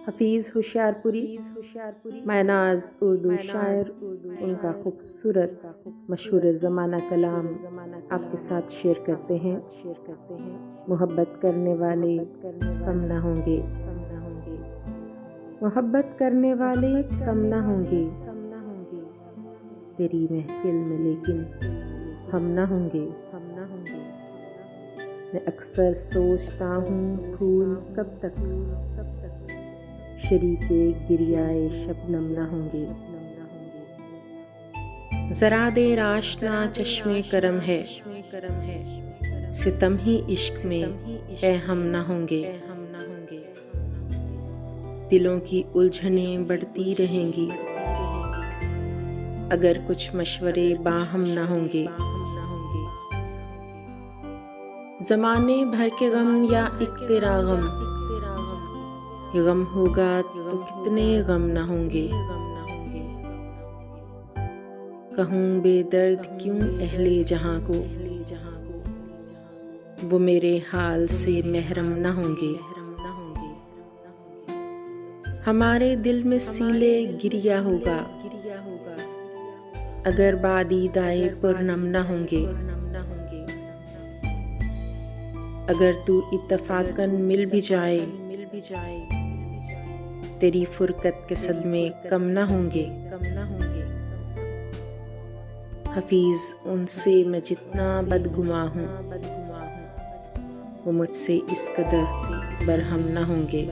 हफीज़ होशियारपुरी मायनाज उर्दू शायर, उनका खूबसूरत मशहूर ज़माना कलाम आपके साथ शेयर करते हैं। मोहब्बत करने वाले कम ना होंगे, मोहब्बत करने वाले कम ना होंगे, तेरी महफिल में लेकिन हम ना होंगे। मैं अक्सर सोचता हूँ फूल कब तक शरीके गिरियाए शबनम ना होंगे। जरा देर आशना चश्मे करम है, सितम ही इश्क में ए हम ना होंगे। दिलों की उलझनें बढ़ती रहेंगी अगर कुछ मशवरे बाहम ना होंगे। ज़माने भर के गम या एक तेरा गम, गम होगा तो कितने गम ना होंगे। कहूँ बेदर्द क्यों अहले जहाँ को, वो मेरे हाल से महरम ना होंगे। हमारे दिल में सीले गिरिया होगा अगर बादीदाए पुरनम ना होंगे। अगर तू इत्तफाकन मिल भी जाए, तेरी फुरकत के सदमे कम ना होंगे। हफीज़ उनसे मैं जितना बदगुमा हूँ, वो मुझसे इस कदर बरहम ना होंगे।